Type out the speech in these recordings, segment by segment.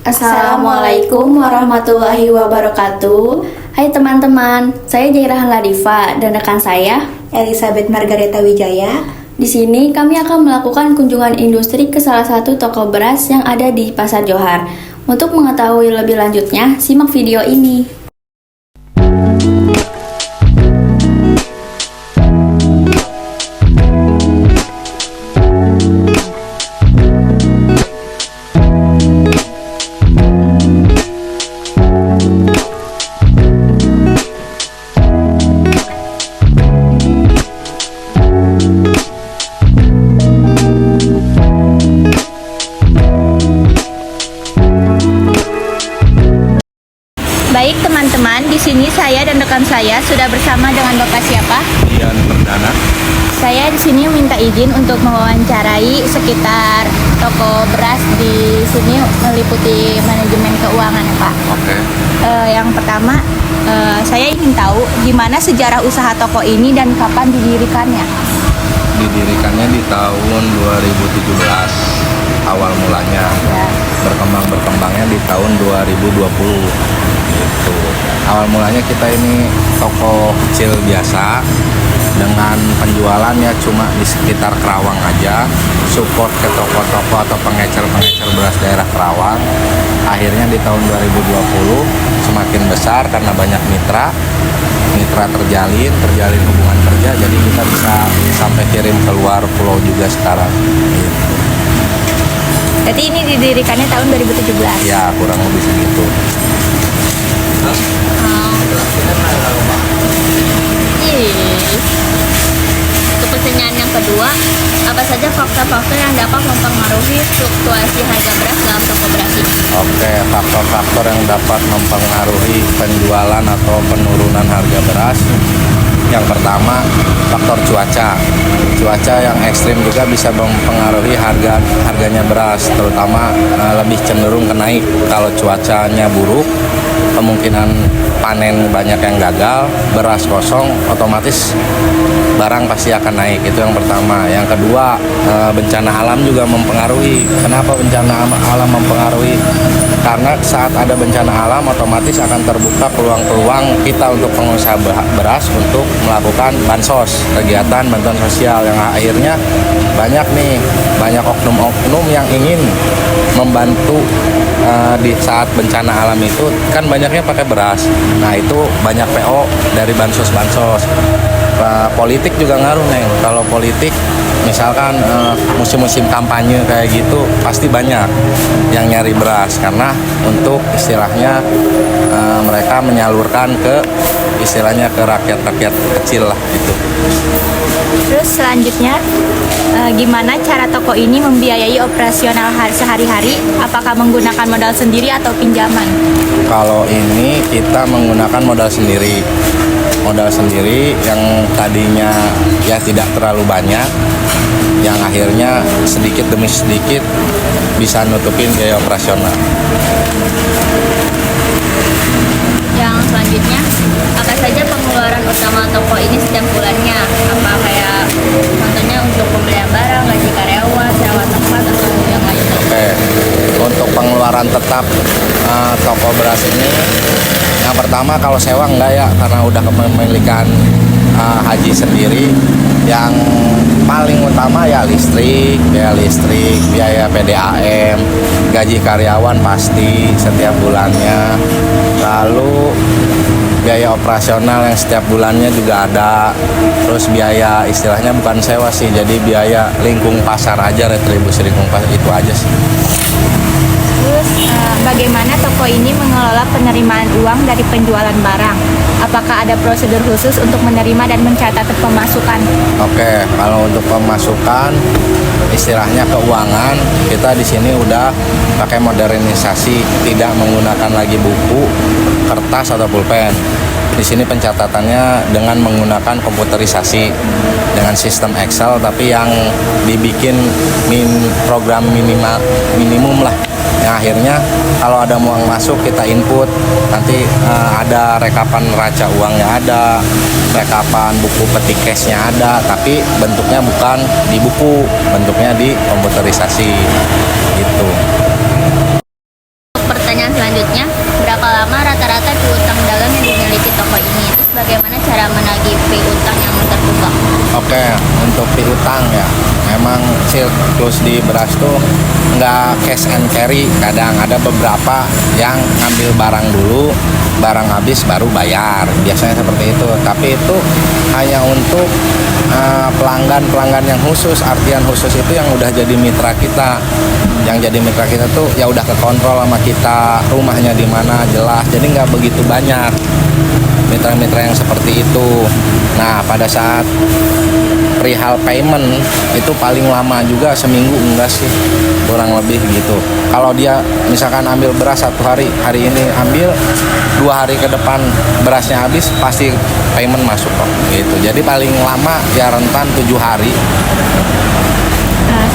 Assalamualaikum warahmatullahi wabarakatuh. Hai teman-teman, saya Jairahan Ladifa dan rekan saya Elizabeth Margareta Wijaya. Di sini kami akan melakukan kunjungan industri ke salah satu toko beras yang ada di Pasar Johar. Untuk mengetahui lebih lanjutnya, simak video ini. Baik teman-teman, di sini saya dan rekan saya sudah bersama dengan Bapak siapa? Dian Perdana. Saya di sini minta izin untuk mewawancarai sekitar toko beras di sini meliputi manajemen keuangan ya Pak. Oke. Yang pertama, saya ingin tahu gimana sejarah usaha toko ini dan kapan didirikannya. Didirikannya di tahun 2017 awal mulanya. Ya. Berkembangnya di tahun 2020 gitu. Awal mulanya kita ini toko kecil biasa dengan penjualannya cuma di sekitar Kerawang aja, support ke toko-toko atau pengecer-pengecer beras daerah Kerawang. Akhirnya di tahun 2020 semakin besar karena banyak mitra terjalin hubungan kerja, jadi kita bisa sampai kirim keluar pulau juga sekarang gitu. Jadi ini didirikannya tahun 2017. Ya kurang lebih segitu. Untuk pertanyaan yang kedua, apa saja faktor-faktor yang dapat mempengaruhi fluktuasi harga beras dalam toko beras ini? Oke, faktor-faktor yang dapat mempengaruhi penjualan atau penurunan harga beras. Yang pertama, faktor cuaca. Cuaca yang ekstrim juga bisa mempengaruhi harganya beras, terutama lebih cenderung ke naik. Kalau cuacanya buruk, kemungkinan panen banyak yang gagal, beras kosong, otomatis barang pasti akan naik. Itu yang pertama. Yang kedua, bencana alam juga mempengaruhi. Kenapa bencana alam mempengaruhi? Karena saat ada bencana alam, otomatis akan terbuka peluang-peluang kita untuk pengusaha beras untuk melakukan bansos, kegiatan bantuan sosial, yang akhirnya banyak oknum-oknum yang ingin membantu di saat bencana alam itu, kan banyaknya pakai beras. Nah itu banyak PO dari bansos-bansos. Politik juga ngaruh Neng. Kalau politik misalkan musim-musim kampanye kayak gitu pasti banyak yang nyari beras karena untuk istilahnya mereka menyalurkan ke istilahnya ke rakyat-rakyat kecil lah gitu. Terus selanjutnya, gimana cara toko ini membiayai operasional sehari-hari? Apakah menggunakan modal sendiri atau pinjaman? Kalau ini kita menggunakan modal sendiri yang tadinya ya tidak terlalu banyak, yang akhirnya sedikit demi sedikit bisa nutupin biaya operasional. Yang selanjutnya, apa saja pengeluaran utama toko ini setiap bulannya? Apa kayak contohnya untuk pembelian barang, gaji karyawan, sewa tempat, atau yang lain? Oke, untuk pengeluaran tetap toko beras ini, yang pertama kalau sewa enggak ya, karena udah kepemilikan haji sendiri. Yang paling utama ya listrik, biaya PDAM, gaji karyawan pasti setiap bulannya. Lalu biaya operasional yang setiap bulannya juga ada. Terus biaya istilahnya bukan sewa sih, jadi biaya lingkung pasar aja, retribusi lingkung pasar itu aja sih. Terus bagaimana toko ini mengelola penerimaan uang dari penjualan barang? Apakah ada prosedur khusus untuk menerima dan mencatat pemasukan? Oke, kalau untuk pemasukan istilahnya keuangan, kita di sini udah pakai modernisasi, tidak menggunakan lagi buku, kertas atau pulpen. Di sini pencatatannya dengan menggunakan komputerisasi dengan sistem Excel, tapi yang dibikin program minimum lah. Yang akhirnya kalau ada uang masuk kita input, nanti ada rekapan neraca uangnya ada, rekapan buku petik cashnya ada, tapi bentuknya bukan di buku, bentuknya di komputerisasi gitu. menagih piutang yang terbuka? Oke, untuk piutang ya, memang siklus di beras tuh nggak cash and carry. Kadang ada beberapa yang ngambil barang dulu, barang habis baru bayar. Biasanya seperti itu. Tapi itu hanya untuk pelanggan-pelanggan yang khusus. Artian khusus itu yang udah jadi mitra kita. Yang jadi mitra kita tuh ya udah kekontrol sama kita, rumahnya di mana jelas. Jadi nggak begitu banyak mitra-mitra yang seperti itu. Nah, pada saat perihal payment itu paling lama juga seminggu enggak sih, kurang lebih gitu. Kalau dia misalkan ambil beras 1 hari, hari ini ambil 2 hari ke depan berasnya habis, pasti payment masuk kok gitu. Jadi paling lama ya rentan 7 hari.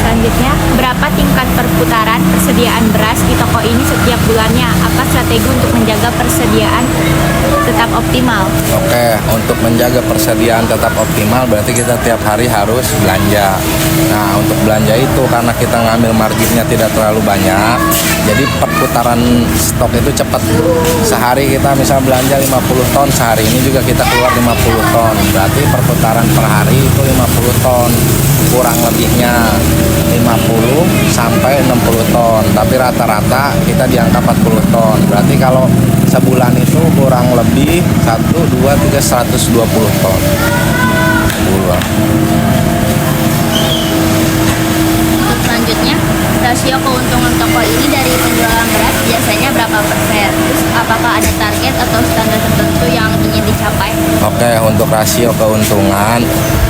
Selanjutnya, berapa tingkat perputaran persediaan beras di toko ini setiap bulannya? Apa strategi untuk menjaga persediaan tetap optimal? Oke, untuk menjaga persediaan tetap optimal berarti kita tiap hari harus belanja. Nah, untuk belanja itu karena kita ngambil marginnya tidak terlalu banyak, jadi perputaran stok itu cepat. Sehari kita misal belanja 50 ton, sehari ini juga kita keluar 50 ton. Berarti perputaran per hari itu 50 ton. Kurang lebihnya 50 sampai 60 ton, tapi rata-rata kita di angka 40 ton. Berarti kalau sebulan itu kurang lebih 1, 2, 3, 120 ton. Untuk selanjutnya, rasio keuntungan toko ini dari penjualan beras biasanya berapa persen? Terus apakah ada target atau standar tertentu yang ingin dicapai? Oke, untuk rasio keuntungan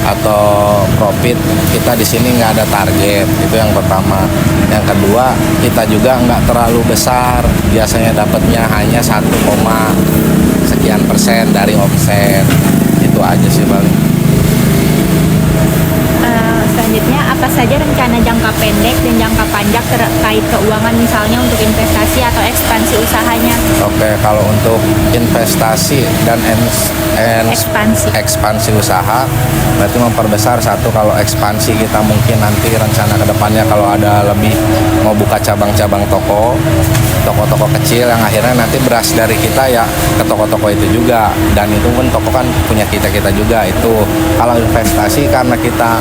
atau profit kita di sini nggak ada target, itu yang pertama. Yang kedua, kita juga nggak terlalu besar, biasanya dapatnya hanya 1, sekian persen dari omset. Itu aja sih paling. Selanjutnya, apa saja rencana jangka pendek dan jangka panjang terkait keuangan, misalnya untuk investasi atau ekspansi usahanya? Oke, kalau untuk investasi dan ekspansi usaha berarti memperbesar. Satu, kalau ekspansi kita mungkin nanti rencana kedepannya kalau ada lebih mau buka cabang-cabang toko kecil yang akhirnya nanti beras dari kita ya ke toko-toko itu juga, dan itu pun toko kan punya kita juga. Itu kalau investasi karena kita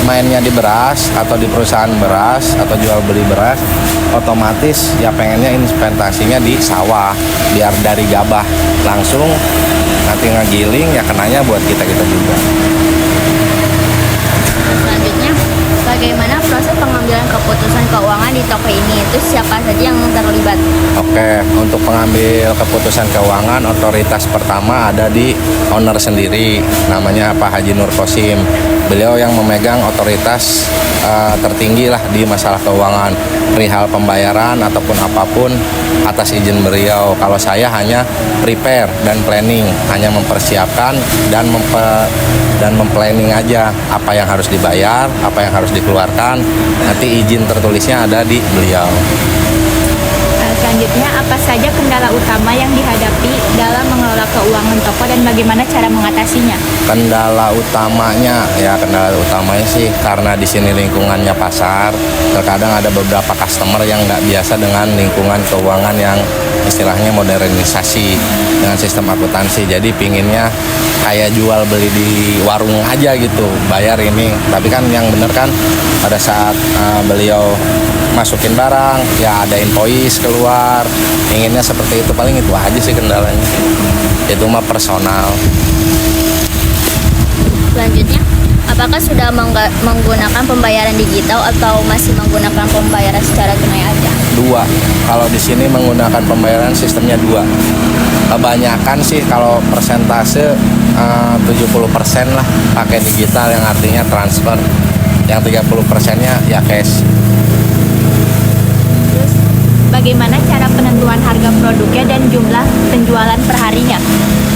mainnya di beras atau di perusahaan beras atau jual beli beras, otomatis ya pengennya investasinya di sawah biar dari gabah langsung nanti ngegiling ya kenanya buat kita juga. Selanjutnya, bagaimana proses pengambilan keputusan keuangan di toko ini? Itu siapa saja yang terlibat? Oke, untuk pengambil keputusan keuangan, otoritas pertama ada di owner sendiri, namanya Pak Haji Nur Kosim. Beliau yang memegang otoritas tertinggi lah di masalah keuangan, perihal pembayaran ataupun apapun atas izin beliau. Kalau saya hanya prepare dan planning, hanya mempersiapkan dan memplanning aja apa yang harus dibayar, apa yang harus dikeluarkan. Nanti izin tertulisnya ada di beliau. Selanjutnya, apa saja kendala utama yang dihadapi dalam mengelola keuangan toko dan bagaimana cara mengatasinya? Kendala utamanya sih karena di sini lingkungannya pasar, terkadang ada beberapa customer yang nggak biasa dengan lingkungan keuangan yang istilahnya modernisasi dengan sistem akuntansi. Jadi pinginnya kayak jual beli di warung aja gitu, bayar ini. Tapi kan yang bener kan pada saat beliau masukin barang ya ada invoice keluar, inginnya seperti itu. Paling itu aja sih kendalanya, itu mah personal. Selanjutnya, apakah sudah menggunakan pembayaran digital atau masih menggunakan pembayaran secara tunai aja? 2, kalau di sini menggunakan pembayaran sistemnya 2. Kebanyakan sih kalau persentase 70% lah pakai digital, yang artinya transfer. Yang 30%-nya ya cash. Terus, bagaimana cara penentuan harga produknya dan jumlah penjualan perharinya?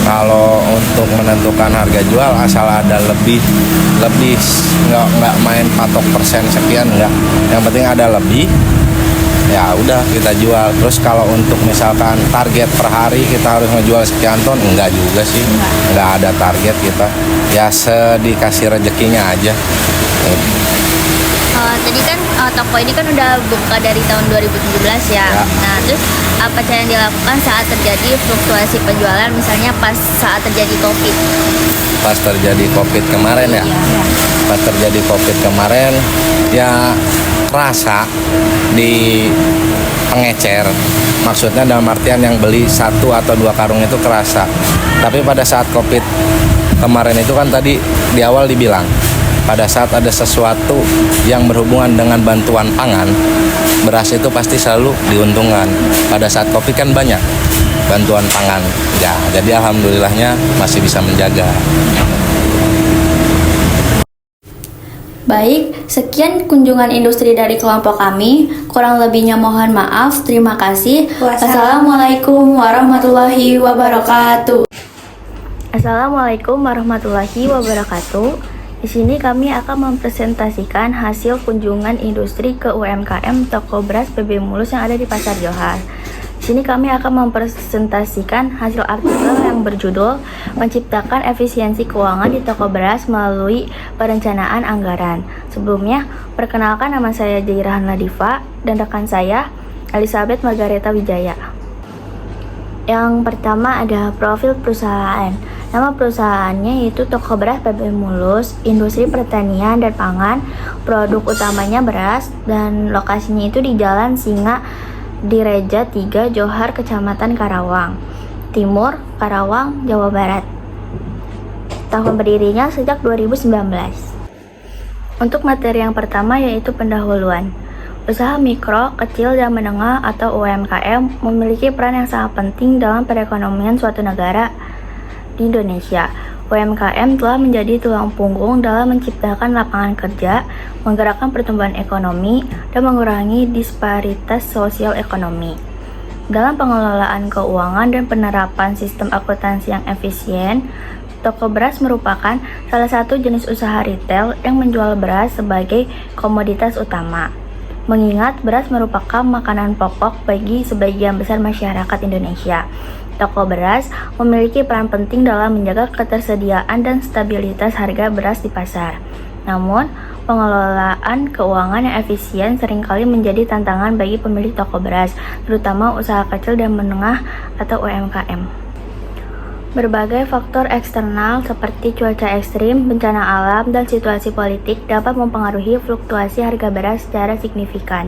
Kalau untuk menentukan harga jual asal ada lebih nggak main patok persen sekian, nggak. Yang penting ada lebih, ya udah kita jual. Terus kalau untuk misalkan target per hari kita harus ngejual sekian ton, enggak juga sih, nggak ada target kita. Ya sedikasih rezekinya aja. Tadi kan toko ini kan udah buka dari tahun 2017 ya. Ya. Nah, terus apa cara yang dilakukan saat terjadi fluktuasi penjualan, misalnya pas saat terjadi COVID? Pas terjadi COVID kemarin ya. Pas terjadi COVID kemarin ya kerasa di pengecer. Maksudnya dalam artian yang beli 1 atau 2 karung itu kerasa. Tapi pada saat COVID kemarin itu kan tadi di awal dibilang, pada saat ada sesuatu yang berhubungan dengan bantuan pangan, beras itu pasti selalu diuntungkan. Pada saat COVID kan banyak bantuan pangan. Ya, jadi alhamdulillahnya masih bisa menjaga. Baik, sekian kunjungan industri dari kelompok kami. Kurang lebihnya mohon maaf. Terima kasih. Wassalamualaikum warahmatullahi wabarakatuh. Assalamualaikum warahmatullahi wabarakatuh. Di sini kami akan mempresentasikan hasil kunjungan industri ke UMKM toko beras PB Mulus yang ada di Pasar Johar. Di sini kami akan mempresentasikan hasil artikel yang berjudul Menciptakan Efisiensi Keuangan di Toko Beras Melalui Perencanaan Anggaran. Sebelumnya, perkenalkan, nama saya Jairah Nadifa dan rekan saya Elizabeth Margareta Wijaya. Yang pertama ada profil perusahaan. Nama perusahaannya yaitu Toko Beras PB Mulus, Industri Pertanian dan Pangan. Produk utamanya beras dan lokasinya itu di Jalan Singa di Reja 3 Johar, Kecamatan Karawang Timur, Karawang, Jawa Barat. Tahun berdirinya sejak 2019. Untuk materi yang pertama yaitu pendahuluan. Usaha mikro, kecil, dan menengah atau UMKM memiliki peran yang sangat penting dalam perekonomian suatu negara. Di Indonesia, UMKM telah menjadi tulang punggung dalam menciptakan lapangan kerja, menggerakkan pertumbuhan ekonomi, dan mengurangi disparitas sosial ekonomi. Dalam pengelolaan keuangan dan penerapan sistem akuntansi yang efisien, toko beras merupakan salah satu jenis usaha retail yang menjual beras sebagai komoditas utama. Mengingat beras merupakan makanan pokok bagi sebagian besar masyarakat Indonesia, toko beras memiliki peran penting dalam menjaga ketersediaan dan stabilitas harga beras di pasar. Namun, pengelolaan keuangan yang efisien seringkali menjadi tantangan bagi pemilik toko beras, terutama usaha kecil dan menengah atau UMKM. Berbagai faktor eksternal seperti cuaca ekstrim, bencana alam, dan situasi politik dapat mempengaruhi fluktuasi harga beras secara signifikan.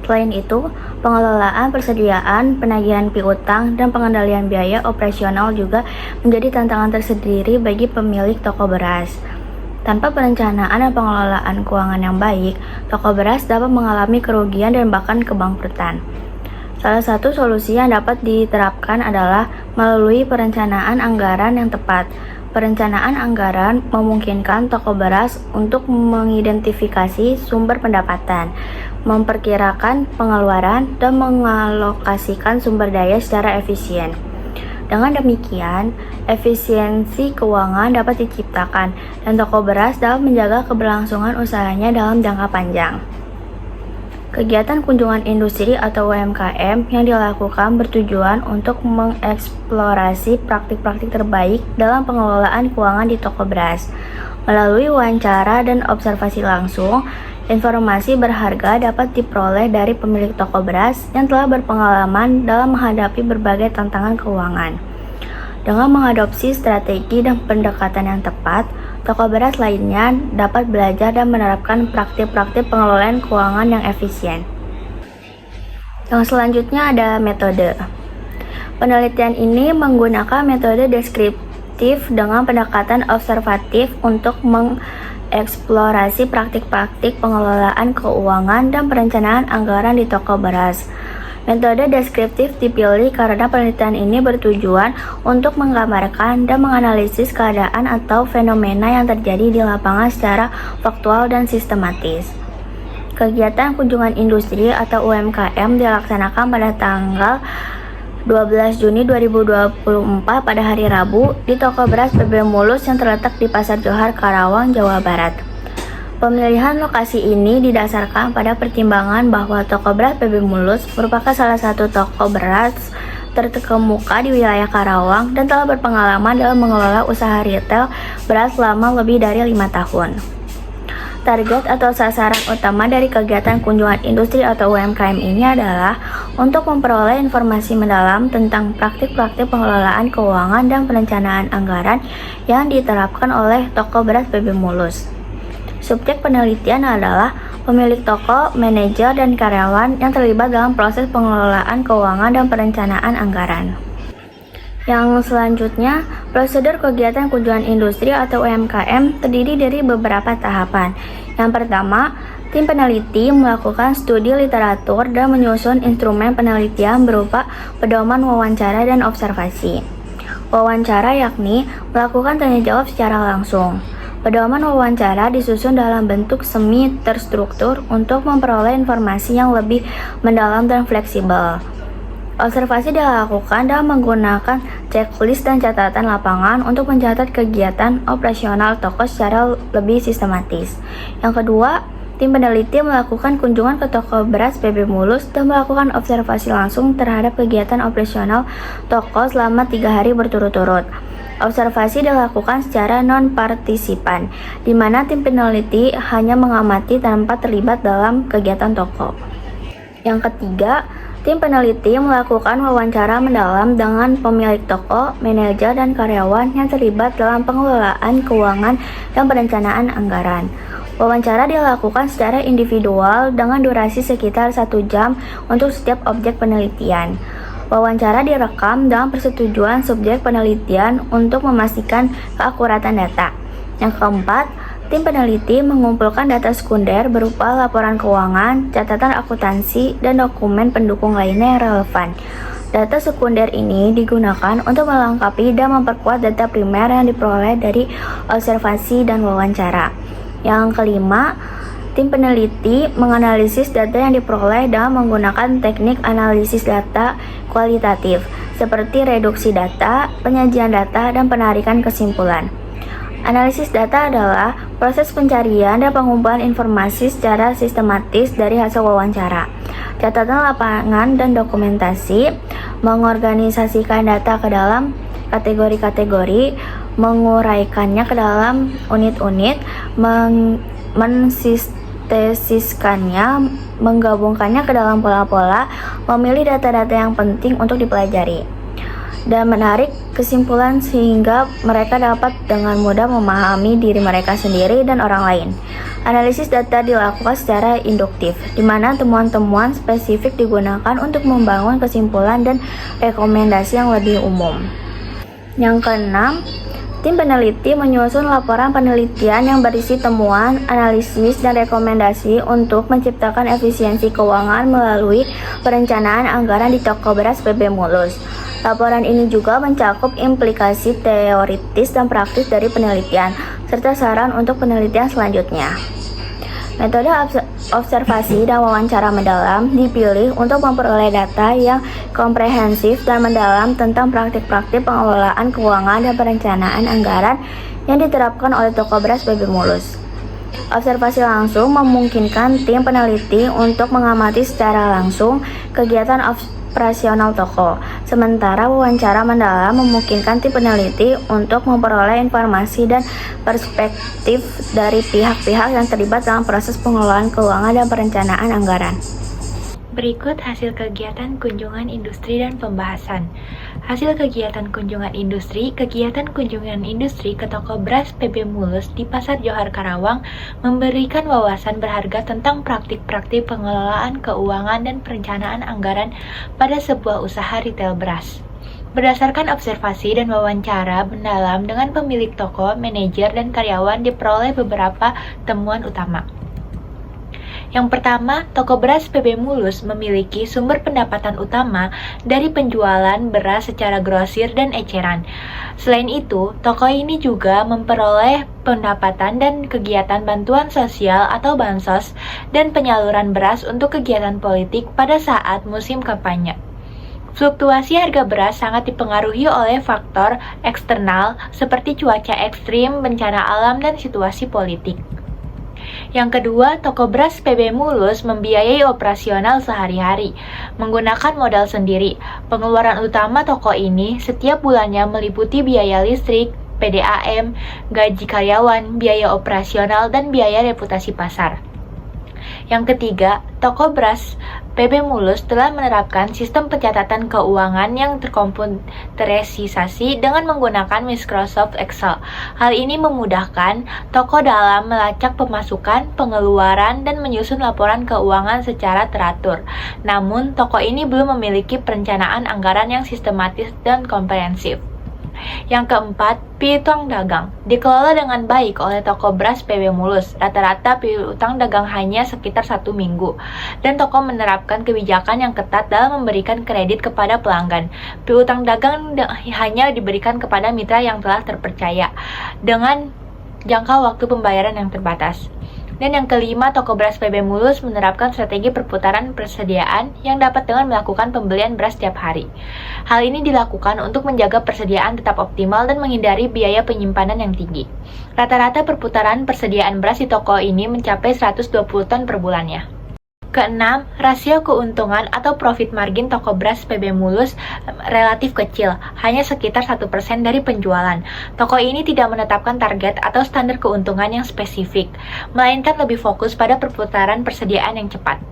Selain itu, pengelolaan persediaan, penagihan piutang, dan pengendalian biaya operasional juga menjadi tantangan tersendiri bagi pemilik toko beras. Tanpa perencanaan dan pengelolaan keuangan yang baik, toko beras dapat mengalami kerugian dan bahkan kebangkrutan. Salah satu solusi yang dapat diterapkan adalah melalui perencanaan anggaran yang tepat. Perencanaan anggaran memungkinkan toko beras untuk mengidentifikasi sumber pendapatan, memperkirakan pengeluaran, dan mengalokasikan sumber daya secara efisien. Dengan demikian, efisiensi keuangan dapat diciptakan dan toko beras dapat menjaga keberlangsungan usahanya dalam jangka panjang. Kegiatan kunjungan industri atau UMKM yang dilakukan bertujuan untuk mengeksplorasi praktik-praktik terbaik dalam pengelolaan keuangan di toko beras. Melalui wawancara dan observasi langsung, informasi berharga dapat diperoleh dari pemilik toko beras yang telah berpengalaman dalam menghadapi berbagai tantangan keuangan. Dengan mengadopsi strategi dan pendekatan yang tepat, toko beras lainnya dapat belajar dan menerapkan praktik-praktik pengelolaan keuangan yang efisien. Yang selanjutnya ada metode. Penelitian ini menggunakan metode deskriptif dengan pendekatan observatif untuk mengeksplorasi praktik-praktik pengelolaan keuangan dan perencanaan anggaran di toko beras. Metode deskriptif dipilih karena penelitian ini bertujuan untuk menggambarkan dan menganalisis keadaan atau fenomena yang terjadi di lapangan secara faktual dan sistematis. Kegiatan kunjungan industri atau UMKM dilaksanakan pada tanggal 12 Juni 2024 pada hari Rabu di toko beras PB Mulus yang terletak di Pasar Johar, Karawang, Jawa Barat. Pemilihan lokasi ini didasarkan pada pertimbangan bahwa toko beras PB Mulus merupakan salah satu toko beras terkemuka di wilayah Karawang dan telah berpengalaman dalam mengelola usaha retail beras selama lebih dari 5 tahun. Target atau sasaran utama dari kegiatan kunjungan industri atau UMKM ini adalah untuk memperoleh informasi mendalam tentang praktik-praktik pengelolaan keuangan dan perencanaan anggaran yang diterapkan oleh toko beras PB Mulus. Subjek penelitian adalah pemilik toko, manajer, dan karyawan yang terlibat dalam proses pengelolaan keuangan dan perencanaan anggaran. Yang selanjutnya, prosedur kegiatan kunjungan industri atau UMKM terdiri dari beberapa tahapan. Yang pertama, tim peneliti melakukan studi literatur dan menyusun instrumen penelitian berupa pedoman wawancara dan observasi. Wawancara yakni melakukan tanya jawab secara langsung. Pedoman wawancara disusun dalam bentuk semi terstruktur untuk memperoleh informasi yang lebih mendalam dan fleksibel. Observasi dilakukan dengan menggunakan checklist dan catatan lapangan untuk mencatat kegiatan operasional toko secara lebih sistematis. Yang kedua, tim peneliti melakukan kunjungan ke toko beras PB Mulus dan melakukan observasi langsung terhadap kegiatan operasional toko selama 3 hari berturut-turut. Observasi dilakukan secara non-partisipan, di mana tim peneliti hanya mengamati tanpa terlibat dalam kegiatan toko. Yang ketiga, tim peneliti melakukan wawancara mendalam dengan pemilik toko, manajer, dan karyawan yang terlibat dalam pengelolaan keuangan dan perencanaan anggaran. Wawancara dilakukan secara individual dengan durasi sekitar 1 jam untuk setiap objek penelitian. Wawancara direkam dengan persetujuan subjek penelitian untuk memastikan keakuratan data. Yang keempat, tim peneliti mengumpulkan data sekunder berupa laporan keuangan, catatan akuntansi, dan dokumen pendukung lainnya yang relevan. Data sekunder ini digunakan untuk melengkapi dan memperkuat data primer yang diperoleh dari observasi dan wawancara. Yang kelima, tim peneliti menganalisis data yang diperoleh dengan menggunakan teknik analisis data kualitatif, seperti reduksi data, penyajian data, dan penarikan kesimpulan. Analisis data adalah proses pencarian dan pengumpulan informasi secara sistematis dari hasil wawancara. Catatan lapangan dan dokumentasi, mengorganisasikan data ke dalam kategori-kategori, menguraikannya ke dalam unit-unit, mensintesiskannya, menggabungkannya ke dalam pola-pola, memilih data-data yang penting untuk dipelajari, dan menarik kesimpulan sehingga mereka dapat dengan mudah memahami diri mereka sendiri dan orang lain. Analisis data dilakukan secara induktif, di mana temuan-temuan spesifik digunakan untuk membangun kesimpulan dan rekomendasi yang lebih umum. Yang keenam, tim peneliti menyusun laporan penelitian yang berisi temuan, analisis, dan rekomendasi untuk menciptakan efisiensi keuangan melalui perencanaan anggaran di toko beras PB Mulus. Laporan ini juga mencakup implikasi teoritis dan praktis dari penelitian, serta saran untuk penelitian selanjutnya. Metode observasi dan wawancara mendalam dipilih untuk memperoleh data yang komprehensif dan mendalam tentang praktik-praktik pengelolaan keuangan dan perencanaan anggaran yang diterapkan oleh toko beras PB Mulus. Observasi langsung memungkinkan tim peneliti untuk mengamati secara langsung kegiatan operasional toko, sementara wawancara mendalam memungkinkan tim peneliti untuk memperoleh informasi dan perspektif dari pihak-pihak yang terlibat dalam proses pengelolaan keuangan dan perencanaan anggaran. Berikut hasil kegiatan kunjungan industri dan pembahasan. Hasil kegiatan kunjungan industri ke toko beras PB Mulus di Pasar Johar Karawang memberikan wawasan berharga tentang praktik-praktik pengelolaan keuangan dan perencanaan anggaran pada sebuah usaha retail beras. Berdasarkan observasi dan wawancara mendalam dengan pemilik toko, manajer, dan karyawan diperoleh beberapa temuan utama. Yang pertama, toko beras PB Mulus memiliki sumber pendapatan utama dari penjualan beras secara grosir dan eceran. Selain itu, toko ini juga memperoleh pendapatan dan kegiatan bantuan sosial atau bansos dan penyaluran beras untuk kegiatan politik pada saat musim kampanye. Fluktuasi harga beras sangat dipengaruhi oleh faktor eksternal seperti cuaca ekstrim, bencana alam, dan situasi politik. Yang kedua, toko beras PB Mulus membiayai operasional sehari-hari menggunakan modal sendiri. Pengeluaran utama toko ini setiap bulannya meliputi biaya listrik, PDAM, gaji karyawan, biaya operasional, dan biaya reputasi pasar. Yang ketiga, toko beras PB Mulus telah menerapkan sistem pencatatan keuangan yang terkomputerisasi dengan menggunakan Microsoft Excel. Hal ini memudahkan toko dalam melacak pemasukan, pengeluaran, dan menyusun laporan keuangan secara teratur. Namun, toko ini belum memiliki perencanaan anggaran yang sistematis dan komprehensif. Yang keempat, piutang dagang dikelola dengan baik oleh toko beras PB Mulus. Rata-rata piutang dagang hanya sekitar 1 minggu, dan toko menerapkan kebijakan yang ketat dalam memberikan kredit kepada pelanggan. Piutang dagang hanya diberikan kepada mitra yang telah terpercaya dengan jangka waktu pembayaran yang terbatas. Dan yang kelima, toko beras PB Mulus menerapkan strategi perputaran persediaan yang dapat dengan melakukan pembelian beras setiap hari. Hal ini dilakukan untuk menjaga persediaan tetap optimal dan menghindari biaya penyimpanan yang tinggi. Rata-rata perputaran persediaan beras di toko ini mencapai 120 ton per bulannya. Keenam, rasio keuntungan atau profit margin toko beras PB Mulus relatif kecil, hanya sekitar 1% dari penjualan. Toko ini tidak menetapkan target atau standar keuntungan yang spesifik, melainkan lebih fokus pada perputaran persediaan yang cepat.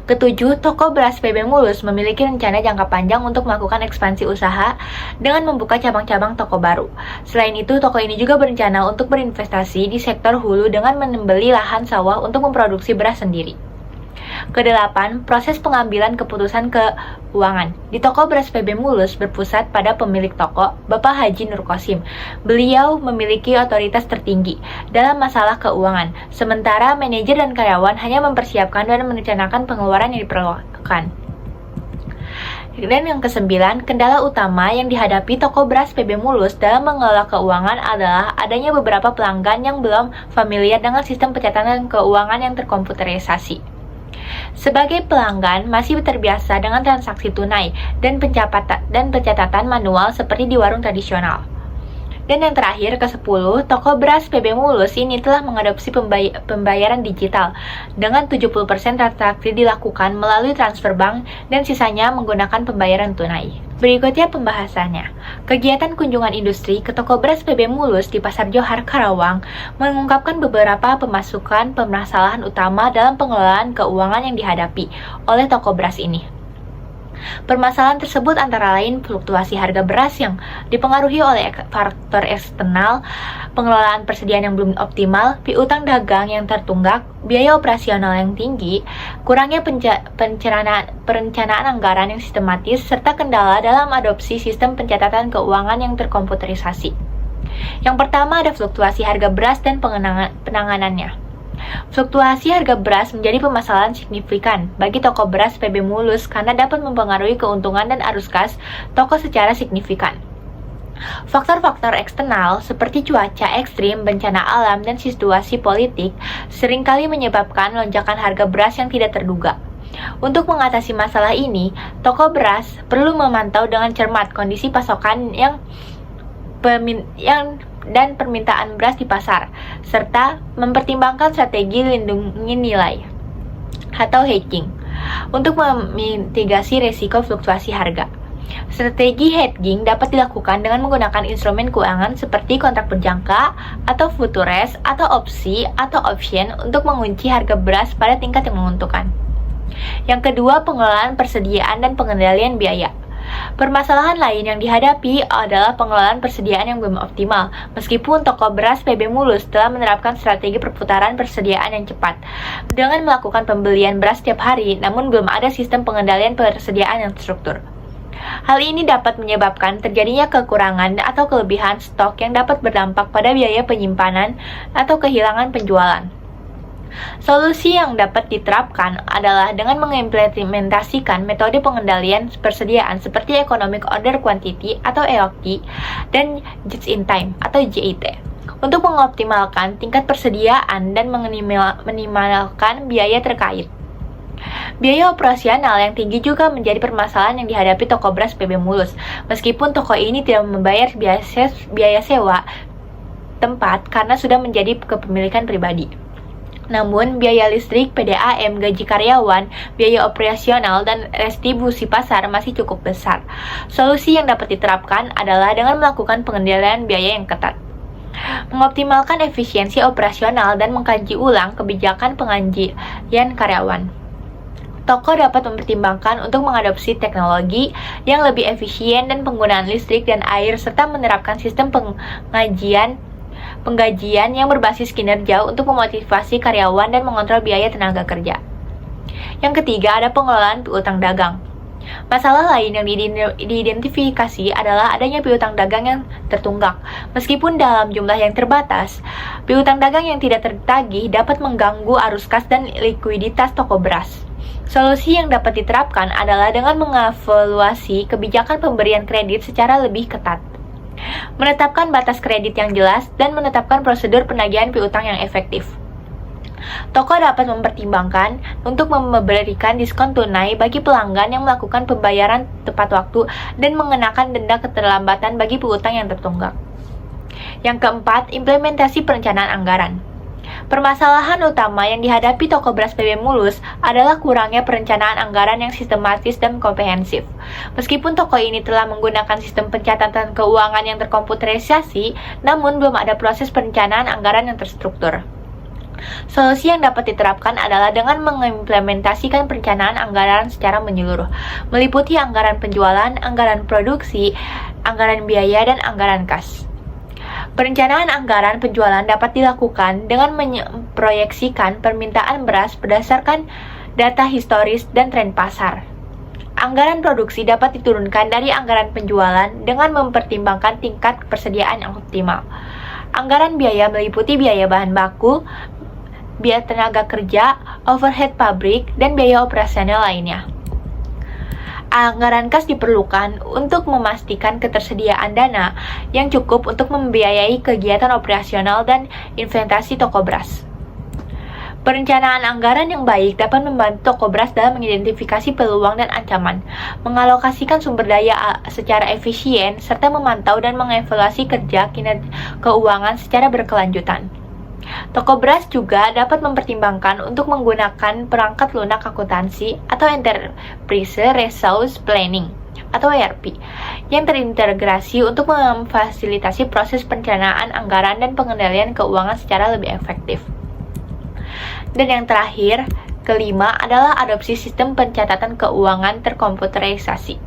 Ketujuh, toko beras PB Mulus memiliki rencana jangka panjang untuk melakukan ekspansi usaha dengan membuka cabang-cabang toko baru. Selain itu, toko ini juga berencana untuk berinvestasi di sektor hulu dengan membeli lahan sawah untuk memproduksi beras sendiri. Kedelapan, proses pengambilan keputusan keuangan. Di toko beras PB Mulus berpusat pada pemilik toko, Bapak Haji Nur Qasim. Beliau memiliki otoritas tertinggi dalam masalah keuangan, sementara manajer dan karyawan hanya mempersiapkan dan merencanakan pengeluaran yang diperlukan. Dan yang kesembilan, kendala utama yang dihadapi toko beras PB Mulus dalam mengelola keuangan adalah adanya beberapa pelanggan yang belum familiar dengan sistem pencatatan keuangan yang terkomputerisasi. Sebagai pelanggan masih terbiasa dengan transaksi tunai dan pencatatan manual seperti di warung tradisional. Dan yang terakhir, ke-10, toko beras PB Mulus ini telah mengadopsi pembayaran digital dengan 70% transaksi dilakukan melalui transfer bank dan sisanya menggunakan pembayaran tunai. Berikutnya pembahasannya. Kegiatan kunjungan industri ke toko beras PB Mulus di Pasar Johar, Karawang mengungkapkan beberapa permasalahan utama dalam pengelolaan keuangan yang dihadapi oleh toko beras ini. Permasalahan tersebut antara lain fluktuasi harga beras yang dipengaruhi oleh faktor eksternal, pengelolaan persediaan yang belum optimal, piutang dagang yang tertunggak, biaya operasional yang tinggi, kurangnya perencanaan anggaran yang sistematis, serta kendala dalam adopsi sistem pencatatan keuangan yang terkomputerisasi. Yang pertama ada fluktuasi harga beras dan penanganannya. Fluktuasi harga beras menjadi permasalahan signifikan bagi toko beras PB Mulus karena dapat mempengaruhi keuntungan dan arus kas toko secara signifikan. Faktor-faktor eksternal seperti cuaca ekstrim, bencana alam, dan situasi politik seringkali menyebabkan lonjakan harga beras yang tidak terduga. Untuk mengatasi masalah ini, toko beras perlu memantau dengan cermat kondisi pasokan dan permintaan beras di pasar, serta mempertimbangkan strategi lindungi nilai atau hedging untuk memitigasi risiko fluktuasi harga. Strategi hedging dapat dilakukan dengan menggunakan instrumen keuangan seperti kontrak berjangka atau futures atau opsi atau option untuk mengunci harga beras pada tingkat yang menguntungkan. Yang kedua, pengelolaan persediaan dan pengendalian biaya. Permasalahan lain yang dihadapi adalah pengelolaan persediaan yang belum optimal. Meskipun toko beras PB Mulus telah menerapkan strategi perputaran persediaan yang cepat dengan melakukan pembelian beras setiap hari, namun belum ada sistem pengendalian persediaan yang terstruktur. Hal ini dapat menyebabkan terjadinya kekurangan atau kelebihan stok yang dapat berdampak pada biaya penyimpanan atau kehilangan penjualan. Solusi yang dapat diterapkan adalah dengan mengimplementasikan metode pengendalian persediaan seperti Economic Order Quantity atau EOQ dan Just in Time atau JIT untuk mengoptimalkan tingkat persediaan dan meminimalkan biaya terkait. Biaya operasional yang tinggi juga menjadi permasalahan yang dihadapi toko beras PB Mulus. Meskipun toko ini tidak membayar biaya sewa tempat karena sudah menjadi kepemilikan pribadi. Namun, biaya listrik, PDAM, gaji karyawan, biaya operasional, dan restribusi pasar masih cukup besar. Solusi yang dapat diterapkan adalah dengan melakukan pengendalian biaya yang ketat, mengoptimalkan efisiensi operasional, dan mengkaji ulang kebijakan penggajian karyawan. Toko dapat mempertimbangkan untuk mengadopsi teknologi yang lebih efisien dan penggunaan listrik dan air, serta menerapkan sistem penggajian yang berbasis kinerja untuk memotivasi karyawan dan mengontrol biaya tenaga kerja. Yang ketiga, ada pengelolaan piutang dagang. Masalah lain yang diidentifikasi adalah adanya piutang dagang yang tertunggak. Meskipun dalam jumlah yang terbatas, piutang dagang yang tidak tertagih dapat mengganggu arus kas dan likuiditas toko beras. Solusi yang dapat diterapkan adalah dengan mengevaluasi kebijakan pemberian kredit secara lebih ketat, menetapkan batas kredit yang jelas, dan menetapkan prosedur penagihan piutang yang efektif. Toko dapat mempertimbangkan untuk memberikan diskon tunai bagi pelanggan yang melakukan pembayaran tepat waktu dan mengenakan denda keterlambatan bagi piutang yang tertunggak. Yang keempat, implementasi perencanaan anggaran. Permasalahan utama yang dihadapi toko beras PB Mulus adalah kurangnya perencanaan anggaran yang sistematis dan komprehensif. Meskipun toko ini telah menggunakan sistem pencatatan keuangan yang terkomputerisasi, namun belum ada proses perencanaan anggaran yang terstruktur. Solusi yang dapat diterapkan adalah dengan mengimplementasikan perencanaan anggaran secara menyeluruh, meliputi anggaran penjualan, anggaran produksi, anggaran biaya, dan anggaran kas. Perencanaan anggaran penjualan dapat dilakukan dengan memproyeksikan permintaan beras berdasarkan data historis dan tren pasar. Anggaran produksi dapat diturunkan dari anggaran penjualan dengan mempertimbangkan tingkat persediaan yang optimal. Anggaran biaya meliputi biaya bahan baku, biaya tenaga kerja, overhead pabrik, dan biaya operasional lainnya. Anggaran kas diperlukan untuk memastikan ketersediaan dana yang cukup untuk membiayai kegiatan operasional dan investasi toko beras. Perencanaan anggaran yang baik dapat membantu toko beras dalam mengidentifikasi peluang dan ancaman, mengalokasikan sumber daya secara efisien, serta memantau dan mengevaluasi kerja kinerja keuangan secara berkelanjutan. Toko beras juga dapat mempertimbangkan untuk menggunakan perangkat lunak akuntansi atau Enterprise Resource Planning atau ERP yang terintegrasi untuk memfasilitasi proses perencanaan anggaran dan pengendalian keuangan secara lebih efektif. Dan yang terakhir, kelima adalah adopsi sistem pencatatan keuangan terkomputerisasi.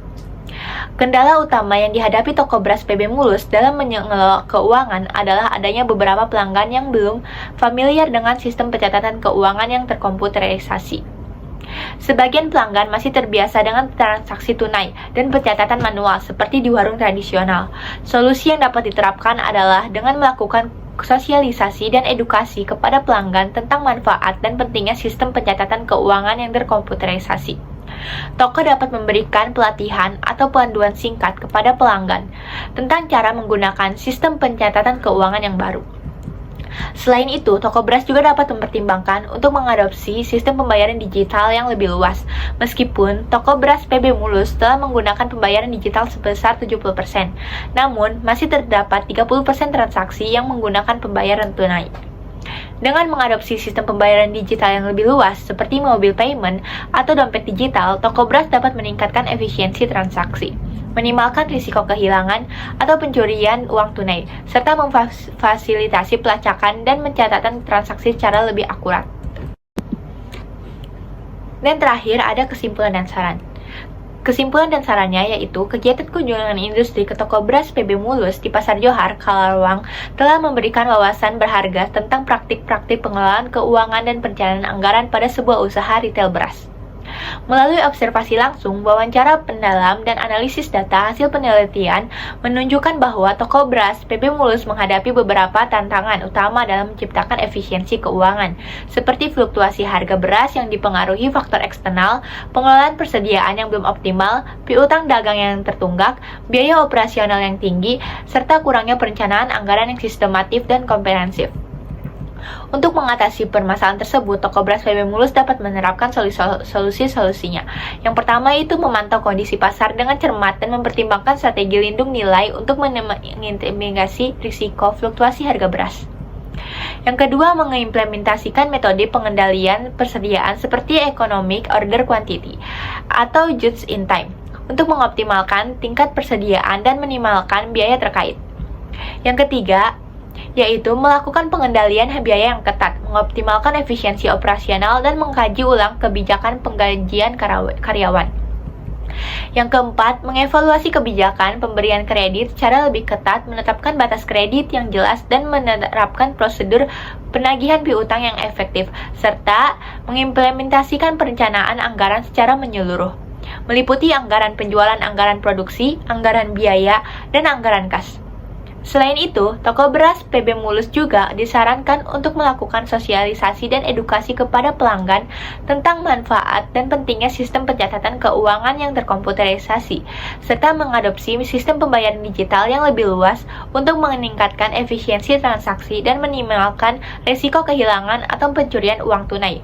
Kendala utama yang dihadapi toko beras PB Mulus dalam mengelola keuangan adalah adanya beberapa pelanggan yang belum familiar dengan sistem pencatatan keuangan yang terkomputerisasi. Sebagian pelanggan masih terbiasa dengan transaksi tunai dan pencatatan manual seperti di warung tradisional. Solusi yang dapat diterapkan adalah dengan melakukan sosialisasi dan edukasi kepada pelanggan tentang manfaat dan pentingnya sistem pencatatan keuangan yang terkomputerisasi. Toko dapat memberikan pelatihan atau panduan singkat kepada pelanggan tentang cara menggunakan sistem pencatatan keuangan yang baru. Selain itu, toko beras juga dapat mempertimbangkan untuk mengadopsi sistem pembayaran digital yang lebih luas. Meskipun toko beras PB Mulus telah menggunakan pembayaran digital sebesar 70%, namun masih terdapat 30% transaksi yang menggunakan pembayaran tunai. Dengan mengadopsi sistem pembayaran digital yang lebih luas seperti mobile payment atau dompet digital, toko beras dapat meningkatkan efisiensi transaksi, minimalkan risiko kehilangan atau pencurian uang tunai, serta memfasilitasi pelacakan dan pencatatan transaksi secara lebih akurat. Dan terakhir ada kesimpulan dan saran. Kesimpulan dan sarannya yaitu kegiatan kunjungan industri ke toko beras PB Mulus di Pasar Johar, Karawang telah memberikan wawasan berharga tentang praktik-praktik pengelolaan keuangan dan perencanaan anggaran pada sebuah usaha retail beras. Melalui observasi langsung, wawancara pendalam, dan analisis data hasil penelitian menunjukkan bahwa toko beras PB Mulus menghadapi beberapa tantangan utama dalam menciptakan efisiensi keuangan, seperti fluktuasi harga beras yang dipengaruhi faktor eksternal, pengelolaan persediaan yang belum optimal, piutang dagang yang tertunggak, biaya operasional yang tinggi, serta kurangnya perencanaan anggaran yang sistematif dan komprehensif. Untuk mengatasi permasalahan tersebut, toko beras PB Mulus dapat menerapkan solusi-solusinya. Yang pertama itu memantau kondisi pasar dengan cermat dan mempertimbangkan strategi lindung nilai untuk memitigasi risiko fluktuasi harga beras. Yang kedua, mengimplementasikan metode pengendalian persediaan seperti economic order quantity atau just in time untuk mengoptimalkan tingkat persediaan dan minimalkan biaya terkait. Yang ketiga, yaitu melakukan pengendalian biaya yang ketat, mengoptimalkan efisiensi operasional, dan mengkaji ulang kebijakan penggajian karyawan. Yang keempat, mengevaluasi kebijakan pemberian kredit secara lebih ketat, menetapkan batas kredit yang jelas, dan menerapkan prosedur penagihan piutang yang efektif, serta mengimplementasikan perencanaan anggaran secara menyeluruh, meliputi anggaran penjualan, anggaran produksi, anggaran biaya, dan anggaran kas. Selain itu, toko beras PB Mulus juga disarankan untuk melakukan sosialisasi dan edukasi kepada pelanggan tentang manfaat dan pentingnya sistem pencatatan keuangan yang terkomputerisasi, serta mengadopsi sistem pembayaran digital yang lebih luas untuk meningkatkan efisiensi transaksi dan minimalkan risiko kehilangan atau pencurian uang tunai.